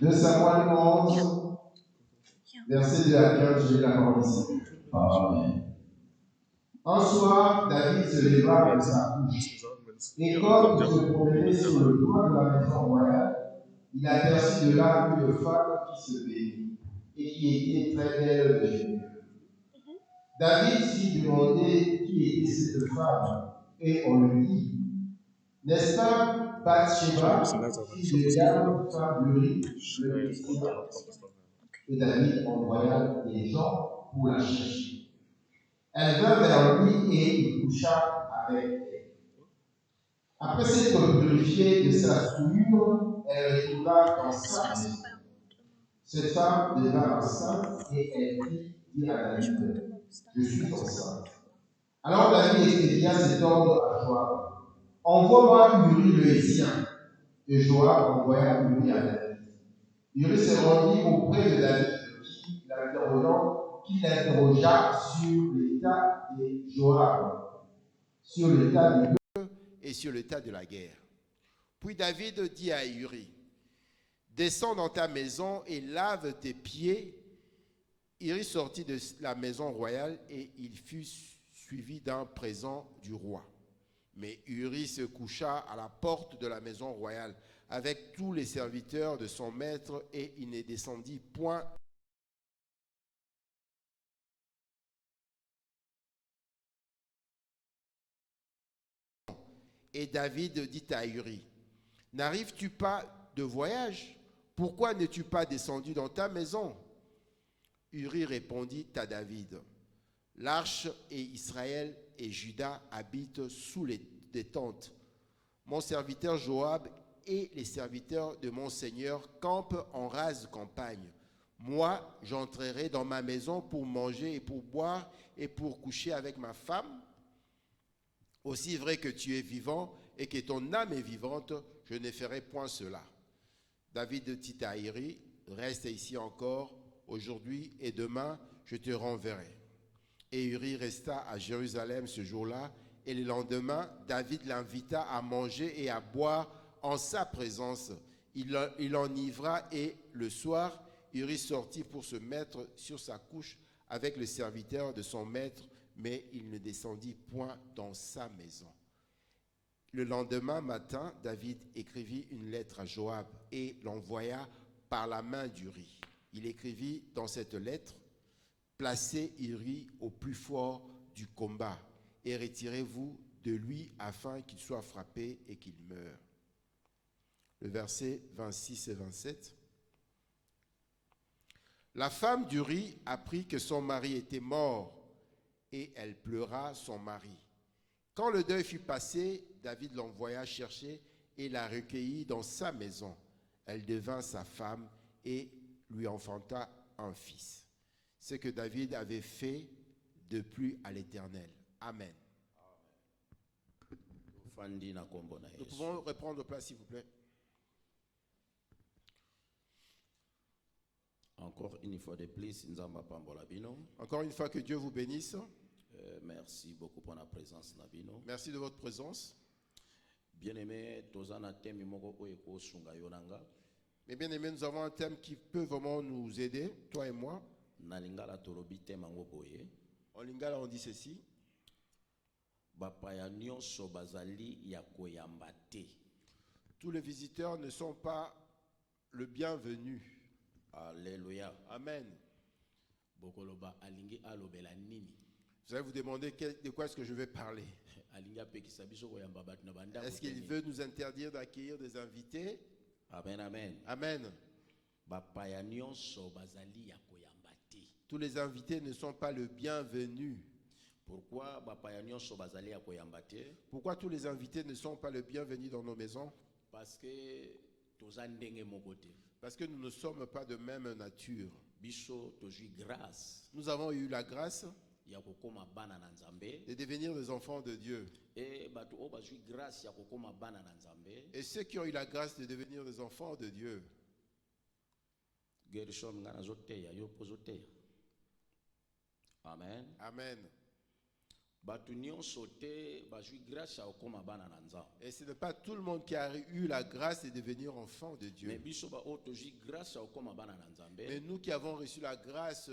2 Samuel 11, verset 2 à 15, j'ai la parole ici. Amen. Un soir, David se leva de sa couche, et comme il se promenait sur le toit de la maison royale, il aperçut de là une femme qui se baignait, et qui était très belle de figure. David s'y demandait qui était cette femme, et on lui dit, n'est-ce pas Bathsheba, fille de Eliam, femme d'Uri, le Hittite? Et David envoya des gens pour la chercher. Elle vint vers lui et il coucha avec elle. Après s'être purifiée de sa souillure, elle retourna dans sa maison. Cette femme devint enceinte et elle dit à David, je suis enceinte. Alors David expédia cet ordre à Joab. Envoie-moi Uri le Héthien. Et Joab envoya Uri à David. Uri se rendit auprès de David, qui l'interrogea sur l'état de Joab, sur l'état du peuple et sur l'état de la guerre. Puis David dit à Uri, descends dans ta maison et lave tes pieds. Uri sortit de la maison royale et il fut suivi d'un présent du roi. Mais Uri se coucha à la porte de la maison royale avec tous les serviteurs de son maître et il ne descendit point. Et David dit à Uri, n'arrives-tu pas de voyage? Pourquoi n'es-tu pas descendu dans ta maison? Uri répondit à David, l'arche et Israël et Juda habitent sous des tentes. Mon serviteur Joab et les serviteurs de mon Seigneur campent en rase campagne. Moi, j'entrerai dans ma maison pour manger et pour boire et pour coucher avec ma femme. Aussi vrai que tu es vivant et que ton âme est vivante, je ne ferai point cela. David dit à Uri, reste ici encore, aujourd'hui et demain, je te renverrai. Et Uri resta à Jérusalem ce jour-là, et le lendemain, David l'invita à manger et à boire en sa présence. Il enivra et le soir, Uri sortit pour se mettre sur sa couche avec le serviteur de son maître, mais il ne descendit point dans sa maison. Le lendemain matin, David écrivit une lettre à Joab et l'envoya par la main d'Uri. Il écrivit dans cette lettre, placez Uri au plus fort du combat et retirez-vous de lui afin qu'il soit frappé et qu'il meure. Le verset 26 et 27. La femme d'Uri apprit que son mari était mort et elle pleura son mari. Quand le deuil fut passé, David l'envoya chercher et la recueillit dans sa maison. Elle devint sa femme et lui enfanta un fils. Ce que David avait fait de plus à l'Éternel. Amen. Nous pouvons reprendre place, s'il vous plaît. Encore une fois de plus, Encore une fois, que Dieu vous bénisse. Merci beaucoup pour la présence. Merci de votre présence. Bien-aimé, mes bien-aimés, nous avons un thème qui peut vraiment nous aider, toi et moi. En lingala, on dit ceci. Tous les visiteurs ne sont pas le bienvenu. Alléluia. Amen. Vous allez vous demander de quoi est-ce que je vais parler. Est-ce qu'il veut nous interdire d'accueillir des invités? Amen, amen. Amen. Tous les invités ne sont pas le bienvenu. Pourquoi tous les invités ne sont pas le bienvenu dans nos maisons? Parce que nous ne sommes pas de même nature. Nous avons eu la grâce de devenir des enfants de Dieu. Et ceux qui ont eu la grâce de devenir des enfants de Dieu, Amen. Amen. bato nyonso te bazwi grâce ya okoma bana na nzambe. Et ce n'est pas tout le monde qui a eu la grâce de devenir enfant de Mais Dieu. biso ba oyo tozwi grâce ya okoma bana na nzambe. Mais nous qui avons reçu la grâce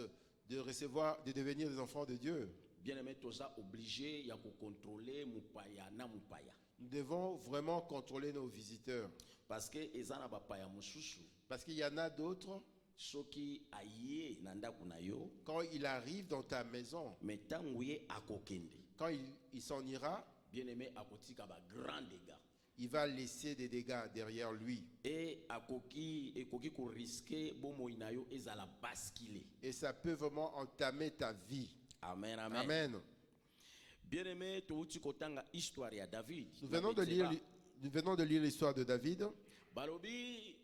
de recevoir, de devenir des enfants de Dieu, Bien aimé, toza obligé ya kocontrôler mupaya na mupaya. nous devons vraiment contrôler nos visiteurs. Parce que ezana bapaya mususu. Parce qu'il y en a d'autres, Soki aye na ndako na yo, quand il arrive dans ta maison, mais tango ye akokende. quand il s'en ira, Bien aimé, akotika ba grand dégâts. il va laisser des dégâts derrière lui. Et ekoki ko risquer bomoi na yo ezala basculer. Et ça peut vraiment entamer ta vie. Amen, amen. Amen. Bien aimé, touti kotanga histoire ya David. Nous venons de lire l'histoire de David. Balobi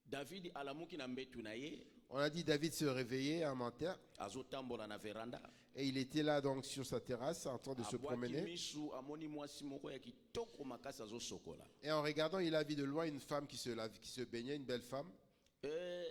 David alamuki na mbetu na ye, On a dit David se réveillait un matin azotambola na veranda. et il était là donc sur sa terrasse en train de se Abwaki promener. misu amoni mwasi moko ya kitoko makasi azosokola. Et en regardant, il a vu de loin une femme qui se baignait, une belle femme. Et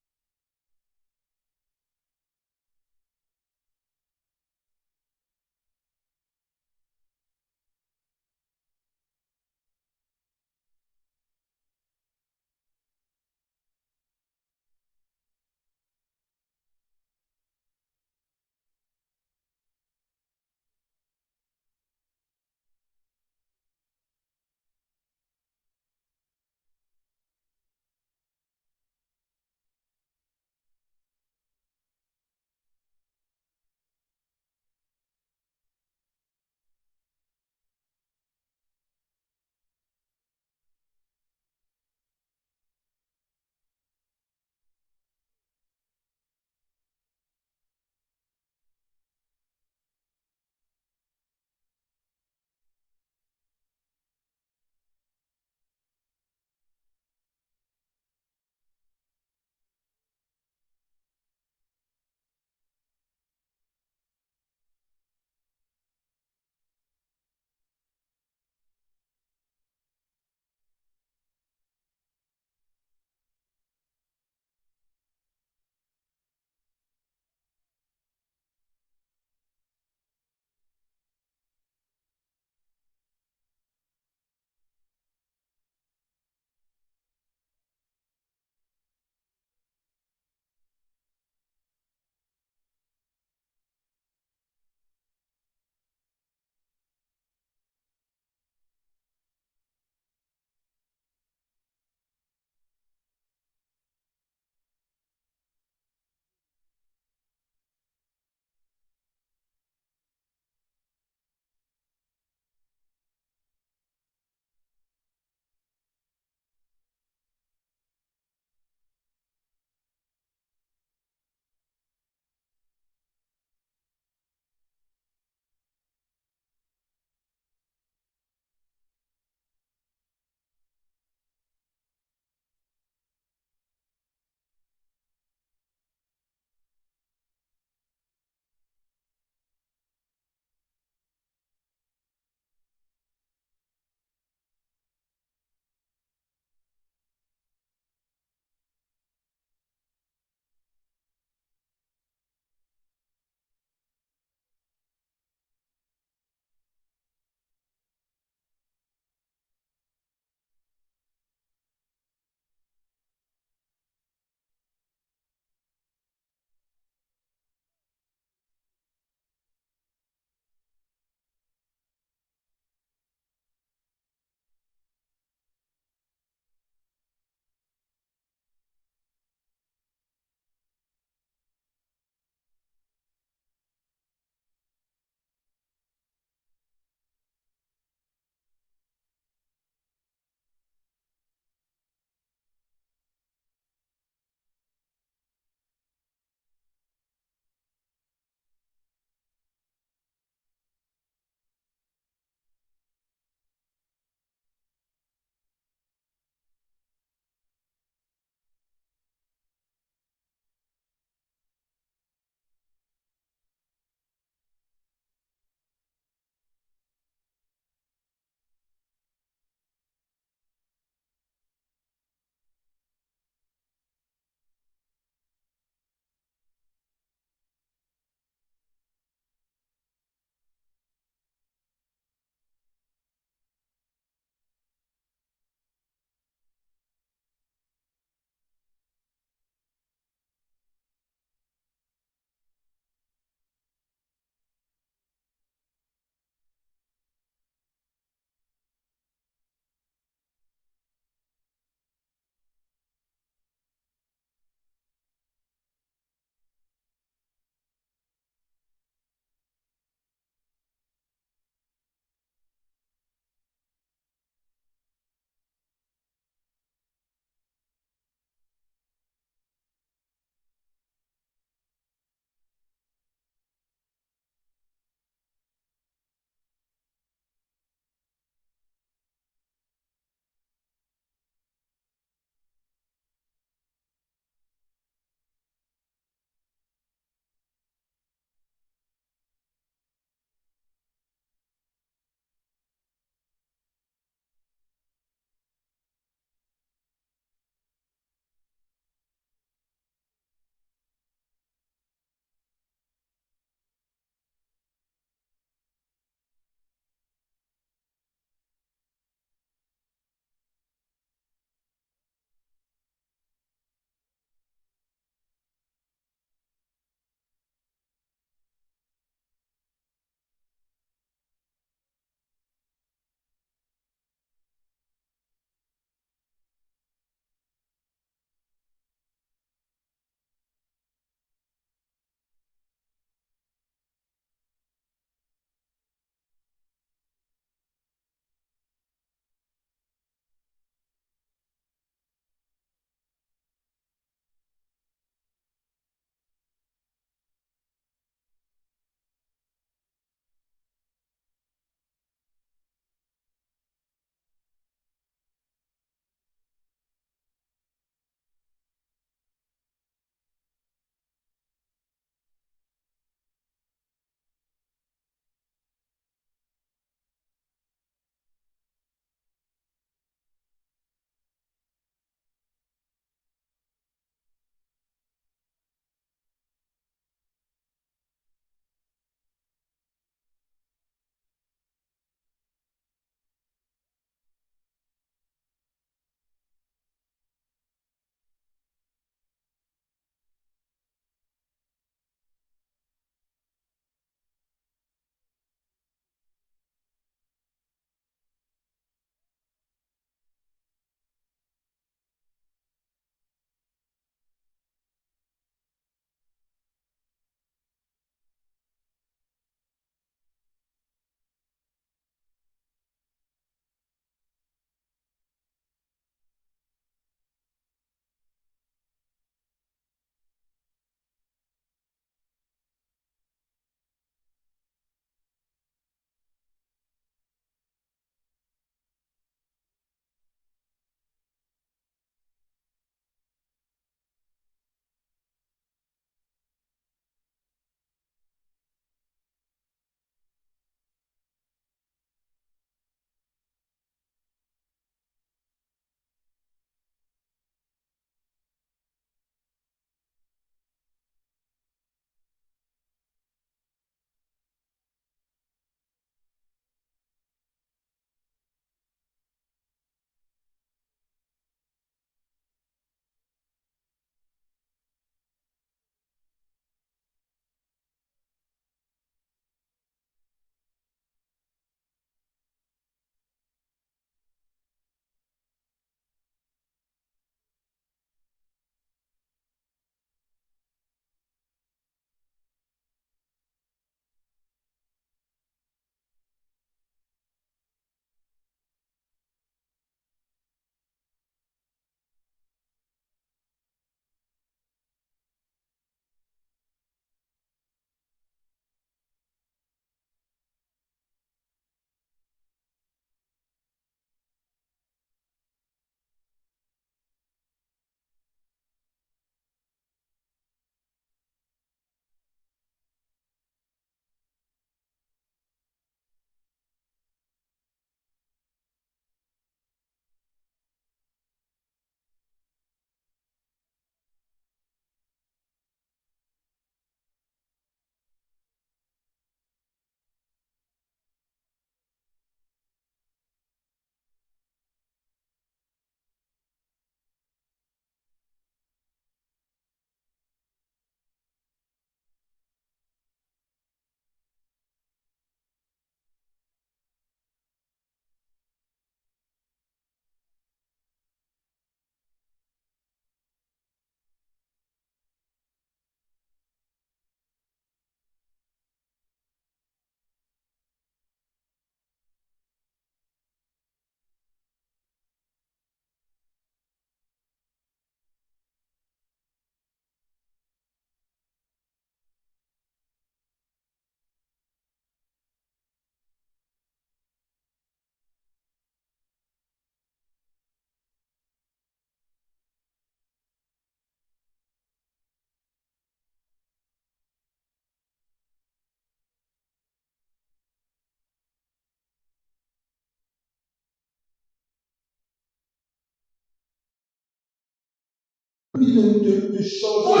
puis te changer.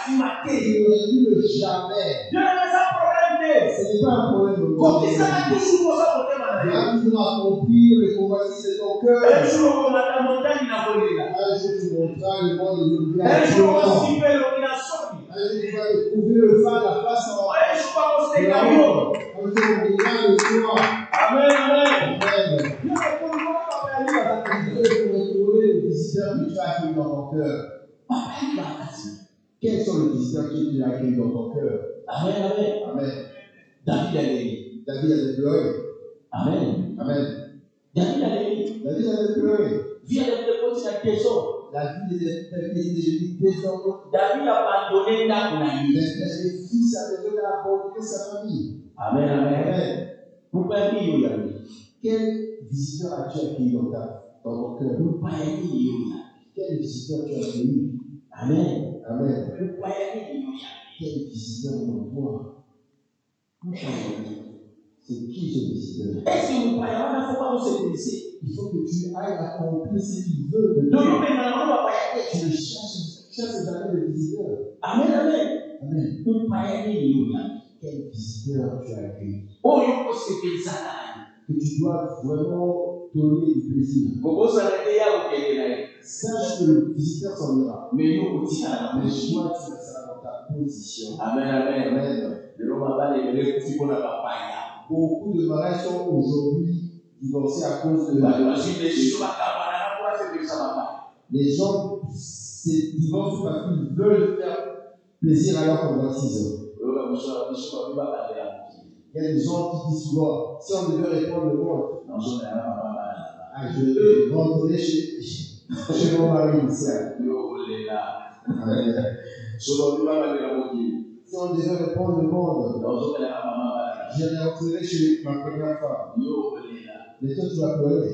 Il aurait pu le jamais. Ce n'est pas un problème. Il a toujours accompli le convoitise de ton cœur. Un jour, tu montras le monde de l'oubli. Un jour, tu vas trouver le phare, la face en haut. Amen, amen. Amen. Dieu pour retrouver le visiteur que tu as accueilli dans ton cœur. Quels sont les visiteurs que tu as accueillis dans ton cœur? Amen, amen. Amen. David avait pleuré. Amen. Amen. David avait pleuré. David était désordonné. David a abandonné les fils avaient abandonné sa famille. Amen, amen. Pourquoi quel visiteur as-tu accueilli dans ton cœur? Quel visiteur tu as accueilli? Amen. Amen. Quel visiteur dans toi? C'est qui ce visiteur? Il faut que tu ailles accomplir ce qu'il veut de toi. Tu ne cherches jamais le visiteur. Amen, amen. Amen. Quel visiteur tu as accueilli? Que tu dois vraiment donner du plaisir. Sache que le visiteur s'en ira. Mais toi, tu resteras dans ta position. Amen, amen. Amen. Beaucoup de mariages sont aujourd'hui divorcés à cause de les gens se divorcent parce qu'ils veulent faire plaisir à leur convoitise. Il y a des gens qui disent souvent, si on devait répondre le monde, je rentrerai chez mon mari initial. Si on devait répondre le monde, je rentrerai chez ma première femme. Mais toi, tu vas pleurer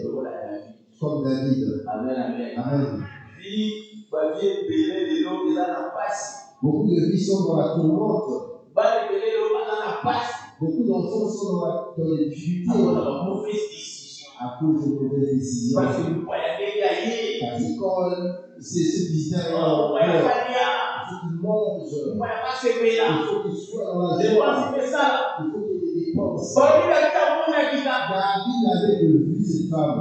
comme David. Amen. Amen. Beaucoup de vies sont dans la tourmente. Beaucoup d'enfants sont dans les difficultés à cause de mauvaises décisions. Parce que quand c'est ce visiteur il faut qu'il mange, il faut qu'il soit dans la joie, il faut qu'il ait des dépenses. David avait vu cette femme.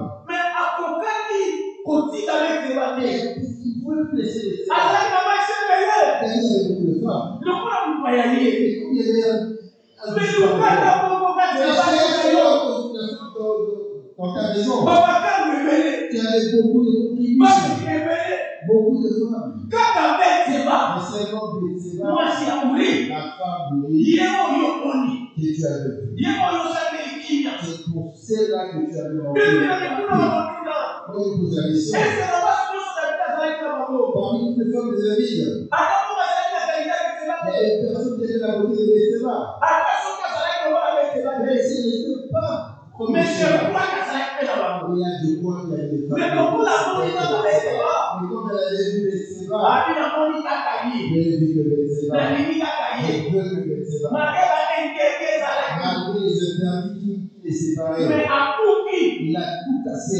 Il pouvait blesser les femmes. David avait beaucoup de femmes. Il y avait dans ta maison, tu avais beaucoup de contributions, beaucoup de femmes. Mais seulement Bethséba, la femme mourue que tu avais vue. C'est pour celle-là que tu avais manqué. Moi, je pose la question. Parmi toutes les femmes de David, il y a une personne qui avait la beauté de Bethséba. Mais ce n'était pas comme il y a de quoi il y a des femmes. Mais comme elle avait vu Bethséba, elle a vu que Bethséba, elle veut que Bethséba, malgré les interdits qui les séparaient, il a tout cassé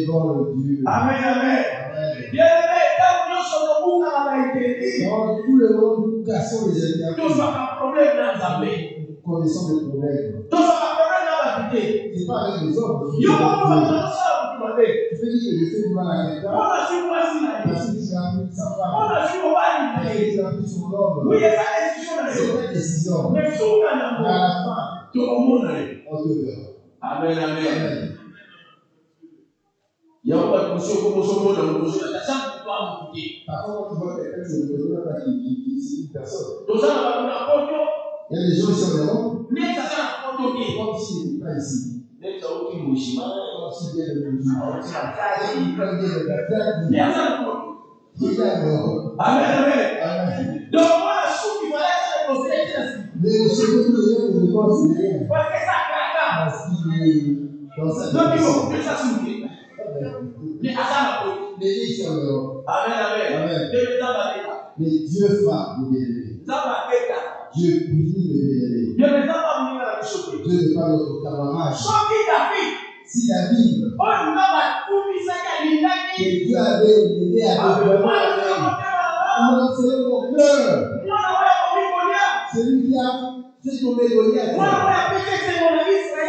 devant le Dieu. Amen, amen. Dans tout le monde, nous cassons les interdits. Connaissons les problèmes. C'est pas avec les hommes. Tu peux dire que je fais du mal à quelqu'un parce que tu as pris sa femme, parce que tu as pris son homme. C'est ta décision. Mais à la fin, on te verra. Amen, amen. Parfois, quand tu vois quelqu'un, tu ne connais pas qui c'est une personne. Il y a des gens ici en Europe, comme s'ils n'étaient pas ici. Comme s'ils viennent de musulmans. Ils viennent de la terre. Il y a en Europe. Amen. Donc, moi, mais le second de Dieu ne pense rien. Parce qu'il est dans sa vie. Mais ici en Europe. Amen. Mais Dieu frappe le bien-aimé. Dieu punit le bien-aimé. Dieu n'est pas notre camarade. Si David, que Dieu avait aidé à développer mon selon mon cœur, celui qui a fait tomber Goliath, celui qui a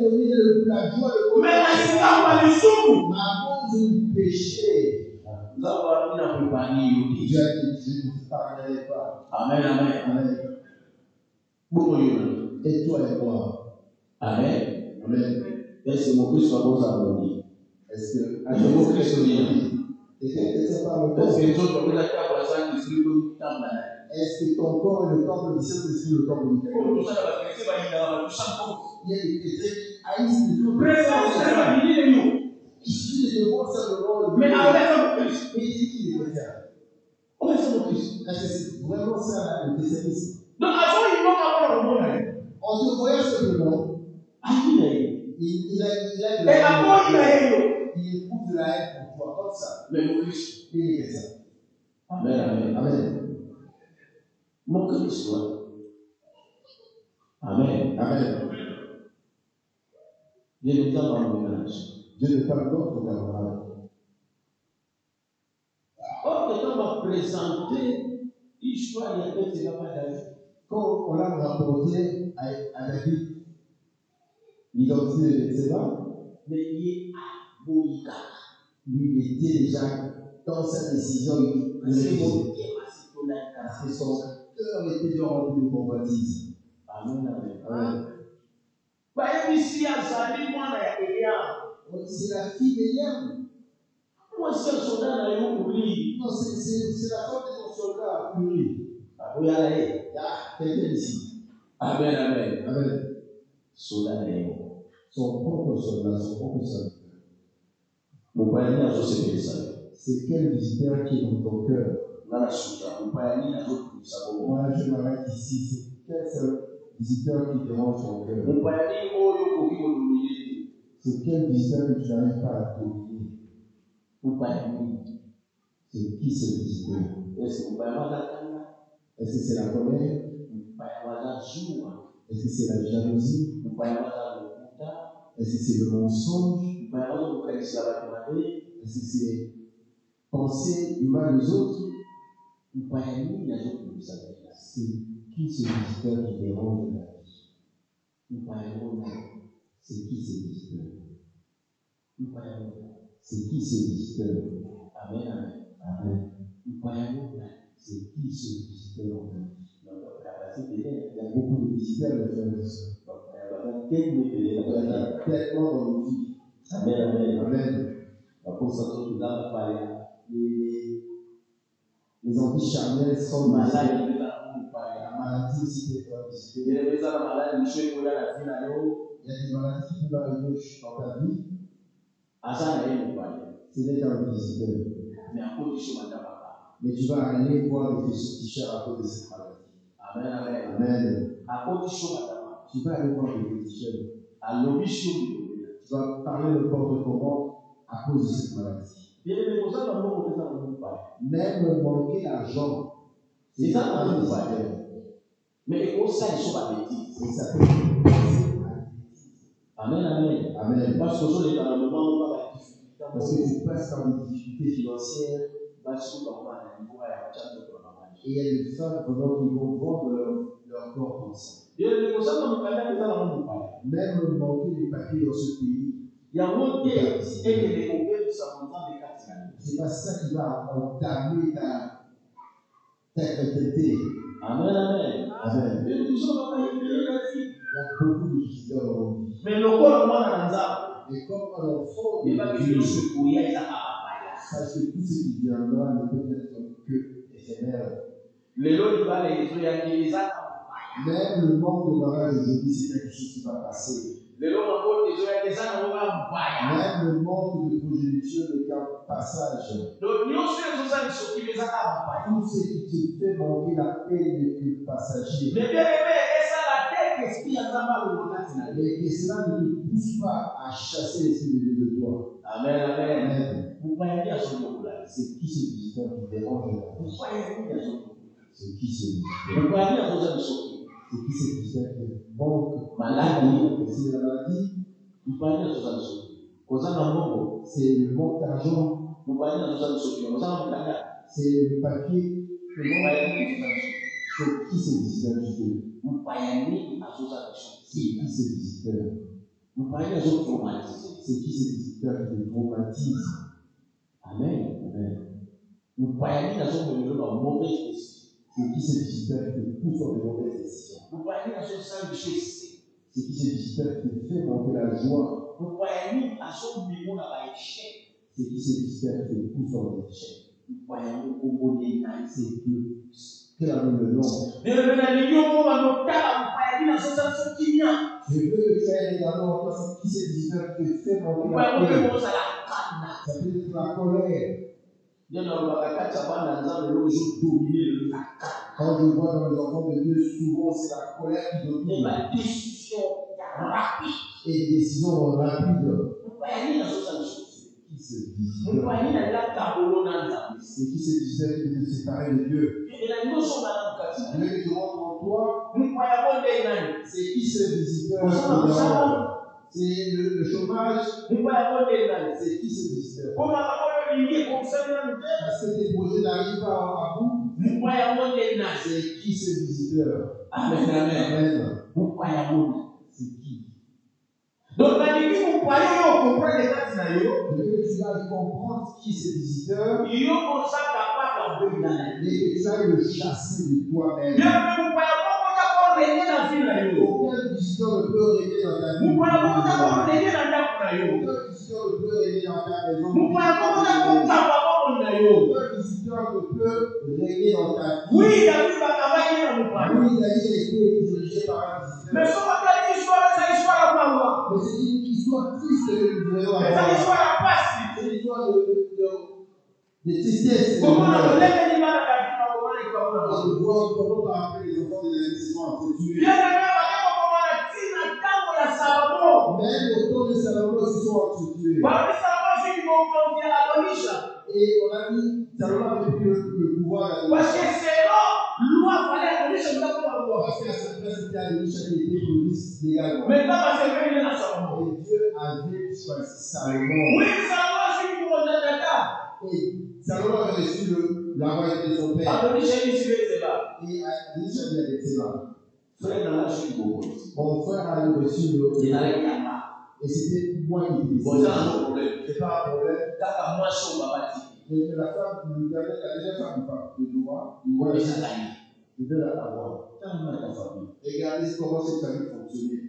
donné la joie de Goliath, à cause du péché. Dieu a dit, je ne te pardonnerai pas. Amen, amen. Amen. Et toi et moi. Amen. Amen. Est-ce que mon Christ soit bon à mon dit? Est-ce que mon Christ est est-ce que ton corps est le temple du Saint-Esprit, le temple du Dieu? Il y a des chrétiens qui haïssent les autres. Il suffit de voir simplement le mais il dit qu'il est chrétien. Est-ce que c'est vraiment ça le christianisme? En te voyant simplement, il a de la haine. Il éprouve de la haine pour toi, comme ça. Mais mon Christ, il est chrétien. Amen, amen. Amen. Mon Christ, amen. Amen. Dieu ne parle pas de ménage. Dieu ne parle pas d'autres camarades. Or, quand on m'a présenté l'histoire, il y a peut-être pas David. Quand on l'a rapporté à David, l'identité de Bethséba, mais il est à Boïka. Lui, il était déjà dans sa décision. Parce que son cœur était déjà rempli de convoitise. Amen, amen. Amen. C'est la fille d'Eliam. Moi, c'est un soldat dans le Uri. Non, c'est la femme de ton soldat à Uri. Il y a quelqu'un ici. Amen, amen. Amen. Soldat de son propre soldat, son propre soldat. Mon père n'a pas fait ça. C'est quel visiteur qui est dans ton cœur? Moi, je m'arrête ici. C'est quel visiteur qui dérange ton cœur? C'est quel visiteur que tu n'arrives pas à dominer? C'est qui ce visiteur? Est-ce que c'est la colère? Est-ce que c'est la jalousie? Est-ce que c'est le mensonge? Est-ce que c'est penser du mal aux autres? C'est qui ce visiteur qui dérange la vie? C'est qui ce visiteur? C'est qui ce visiteur? Amen, amen. Amen. C'est qui ce visiteur en ta vie? Il y a beaucoup de visiteurs, mes frères et sœurs. Il y en a tellement dans nos vies. Amen, amen. Amen. Les envies charnelles sont malades. La maladie aussi peut être visitée. Il y a des maladies qui peuvent arriver dans ta vie. C'est d'être un visiteur. Mais tu vas aller voir le féticheur à cause de cette maladie. Amen, amen. Amen. Tu vas aller voir le féticheur. Tu vas parler le porte-commande à cause de cette maladie. Même manquer l'argent, c'est ça un visiteur. Mais ça, ils sont pas bêtises. Et ça peut être Amen, amen. Amen. Parce que tu passes par des difficultés financières. Et il y a des femmes pendant qu'ils vont vendre leur corps ensemble. Même manquer des papiers dans ce pays. C'est pas ça qui va entamer ta chrétienté. Amen, amen. Amen. Il y a beaucoup de visiteurs dans nos vies. Mais le corps, moi, et comme un enfant, parce que tout ce qui viendra ne peut être que éphémère. Même le manque de mariage aujourd'hui, c'est quelque chose qui va passer. Même le manque de progéniture n'est qu'un passage. Tout ce qui te fait manquer la paix n'est que passager. Mais que cela ne te pousse pas à chasser l'esprit de Dieu de toi. Amen, amen. Amen. C'est qui ce visiteur qui dérange la vie? C'est qui ce visiteur? C'est qui ce visiteur qui manque maladie? C'est la maladie? C'est le manque d'argent. C'est le papier que l'on c'est qui ces visiteurs justement? C'est qui ces visiteurs? C'est qui ces visiteurs qui te traumatisent? Amen. Amen. C'est qui ces visiteurs qui te poussent dans de mauvaises décisions? C'est qui ces visiteurs qui te font manquer la joie? C'est qui ces visiteurs qui te poussent dans les échecs? C'est que la même le nom. Je veux que tu aies également toi, c'est qui ces visiteurs qui te font manquer la paix? Ça peut être la colère. Quand je vois dans les enfants de Dieu, souvent c'est la colère qui domine. Et des décisions rapides. Qui se visiteur? C'est qui ces visiteurs qui te séparent de Dieu? Je veux que tu rentres en toi. C'est qui ce visiteur? C'est le chômage. C'est qui ce visiteur? Parce que tes projets n'arrivent pas à bout. C'est qui ce visiteur? Amen. Amen. C'est qui? Donc, la Bible, vous croyez, vous comprenez les cas de Je veux que tu ailles comprendre qui ces visiteurs. il y a un sac à part dans le pays. Et que tu ailles le chasser de toi-même. Bien, mais vous croyez pas régner dans la ville. Aucun visiteur ne peut régner dans ta vie. Vous croyez pas régner dans la ville. Aucun visiteur ne peut régner dans ta maison. Vous croyez pas Aucun visiteur ne peut régner dans ta vie. oui, David va travailler dans le pays. Oui, David a été dirigé par un visiteur. Mais ce matin, l'histoire, c'est l'histoire à moi. Mais c'est une histoire triste que nous devons Mais c'est avoir. l'histoire à passer. C'est une histoire de tristesse. Comment on a Et les animaux à la vie, de voir comment on a appelé les enfants de la vie se sont entretués. bien aimé, comment on a dit la dame de la Salomon. Même au temps de Salomon, ils se sont entretués. Parmi Salomon, c'est qu'ils vont confier à Adonisha. Et on a dit, Salomon avait pris le pouvoir. Parce que c'est là, loi fallait Adonisha, nous avons la loi. Parce qu'à cette place, c'était Adonisha qui était police légalement. Maintenant, parce que c'est venu à Salomon. Et Dieu avait choisi Salomon. Oui, Salomon, c'est qui vous a dit. Et Salomon avait reçu la royauté de son père. Adonisha, il s'est là. Et Adonisha lui avait été là. Frère, dans la chute, Mon frère avait reçu il le. a les camarades. Et c'était moi qui disais. Bon, ça, c'est un problème. C'est pas un problème. Quand moi, je suis au baba, Mais la femme, la dernière femme, le droit, il voit ça gagne. je vais l'avoir. Et regardez comment cette famille fonctionnait.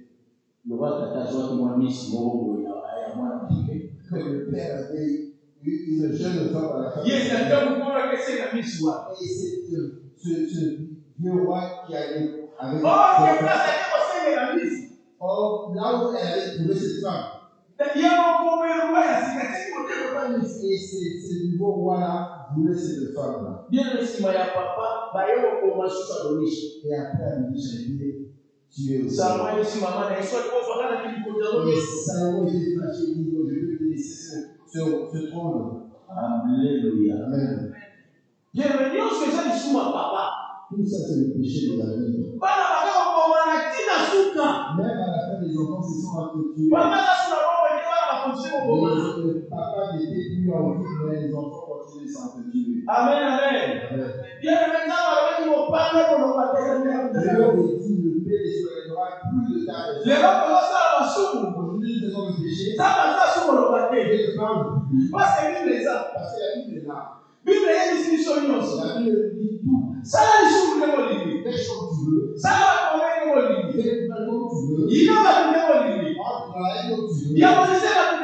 Le roi Tata, je vois que moi, Miss, moi, il y a moi, Que le père avait eu une jeune femme à la famille. yes, c'est un peu pour que c'est la Miss, moi. Et c'est ce vieux roi qui allait avec. Oh, c'est pas ça, c'est la Miss. Or, là où elle avait trouvé cette femme. Il y a un peu de roi, c'est côté. Et ce nouveau roi-là voulait cette femme-là. Bien, mais si ma papa, bah, il y a un peu de ça, Adonisha. Et après, elle dit, j'ai dit, tu es aussi. Ça m'a dit, si maman, elle soit là, elle dit, Et Salomon était fâché, il dit, je veux te laisser ce trône. Alléluia. Amen. Bien, mais Dieu, c'est ça, il sous ma papa. Tout ça, c'est le péché de la vie. Même Même à la fin, les enfants se sont entretués. Le papa n'était plus en vie, mais les enfants continuaient de s'entretuer. Amen, amen. Bien, maintenant, ils vont parler pour nous parler. Je leur ai dit, le Père ne sera plus de ta Les gens commencent à la soupe. Aujourd'hui, nous faisons le péché. Ça va faire sur le papier. Je parle Parce que la Bible est ça. parce que la Bible est là. La Bible est une définition aussi. La Bible dit tout. Ça, la soupe de mon livre. Fais comme tu veux. Ça va tomber de mon livre. Fais comme tu veux. Il y a un de mon livre. Entre travailler comme tu veux. Il y a un de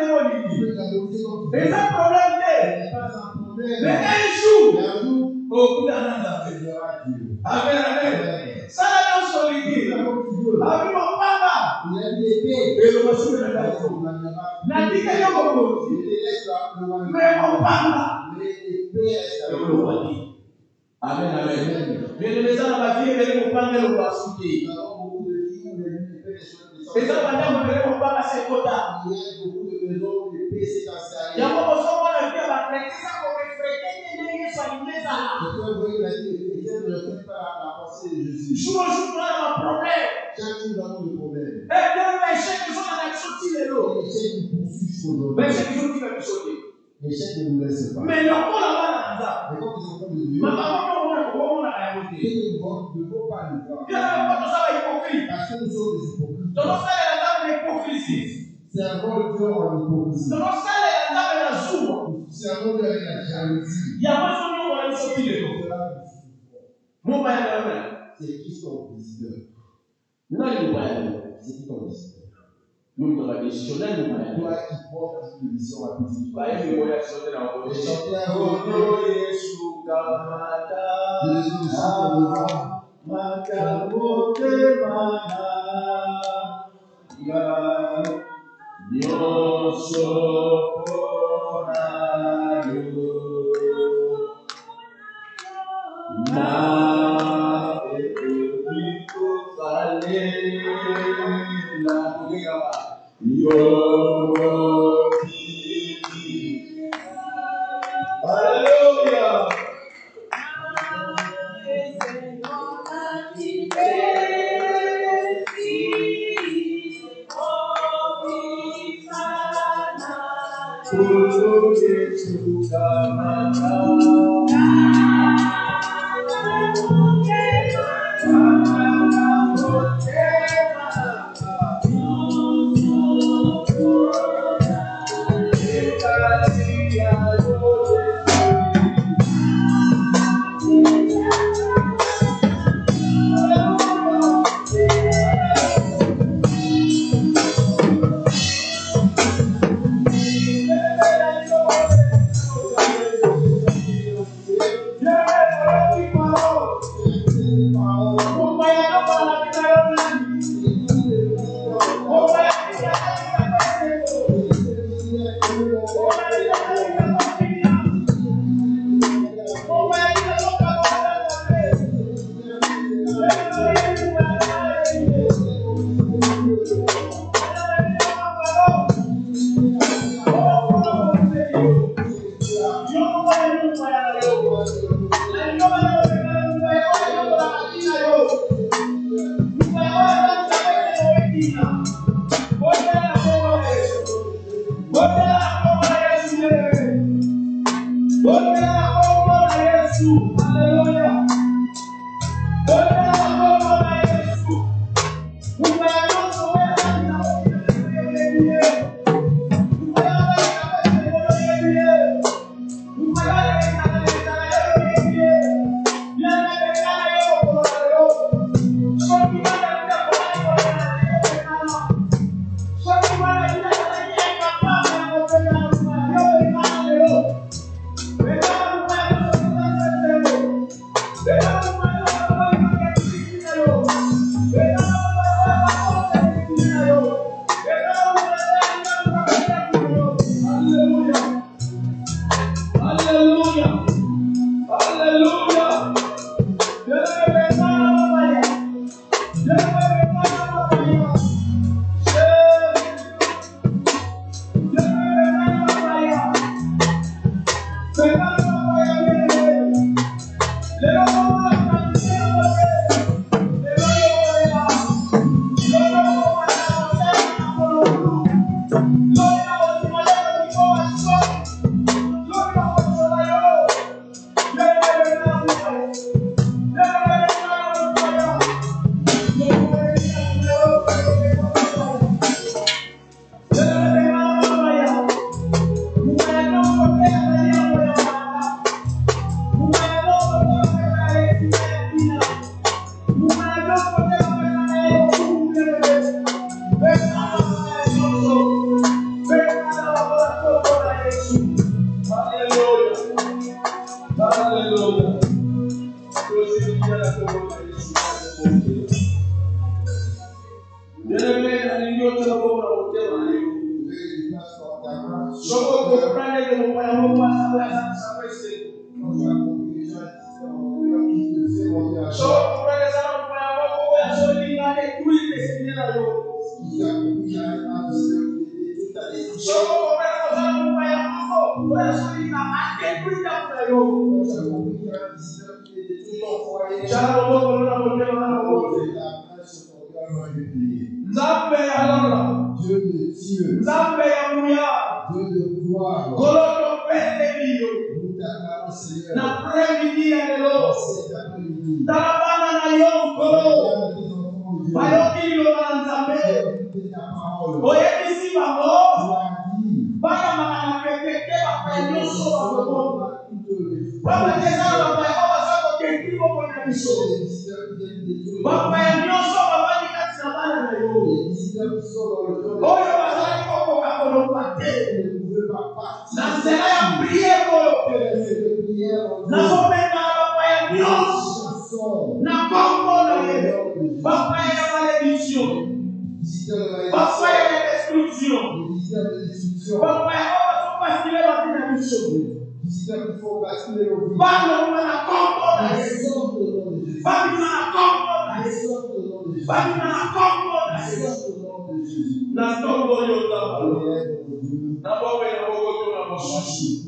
mon livre. Tu peux t'amuser comme tu veux. Et ça, problème Il n'est. n'y a pas un problème. Mais un jour, Mais un jour, au bout d'un an, tu verras Dieu. amen, amen. Ça, la Fais solide. comme tu veux. Avec mon papa. Il a dit l'épée. Et le monsieur de la Il maison. n'a N'a dit que yo mo Je te laisse là, le roi. mais mon papa. Mais l'épée reste Et avec on le toi. voit dire. Amen, amen. Amen. Bien aimé, ça n'a pas dit que mon papa le voit souter. Nous avons beaucoup de filles où l'épée est sur les Et ça va dire que mon papa c'est quota. Il y a beaucoup de maisons où l'épée s'est installée. Il y a beaucoup de gens qui ont la prêter ça comme fréquenter les soit les là. Je peux vous dire que les chrétiens ne reflètent pas la pensée de Jésus. Jour au jour, on a un problème. Chaque jour, nous avons des problèmes. Et bien, mais chaque jour, on a L'échec nous poursuit jusqu'aujourd'hui. L'échec ne nous laisse pas. Mais le Mais quand les enfants de Dieu, Maman, que nous ne devons pas le voir. Parce que nous sommes des hypocrites. C'est un rôle de Dieu en hypocrisie. C'est un rôle de la jalousie. C'est qui sont visiteurs. C'est qui sont visiteurs. Toi qui portes une mission à petit. Et chanter un rôle de Jésus Alléluia. Dieu de Dieu, Nzambe ya muya. Dieu de gloire, Koloto pele biyo. nous t'acclamons Seigneur, Na premidi ya lelo. en cet après-midi. Talabana na yo kolo. Regarde tes enfants, Dieu, Bayoki liloba na Nzambe. qui a écouté ta parole. Oyebisi bango. Tu as dit, Bana mana pekeke bapaya nyonso bango. toutes les Baba teza na bapaya oyo baza kokeki moko na biso. Bapaya nyonso bavandi kati na bana na yo. Oyo bazali kokoka koloba te. Na nzela ya priere oyo nazomeka na bapaya nyonso na kombo na ye. Bapaya ya malédiction, bapaya ya destruction, bapaya oyo bazopasile batina biso. Balonga na kombo na ye. Babima na kombo na ye. Babima na kombo na ye. Na kombo yo tabalo. Na bombe na bokoto na mosusu.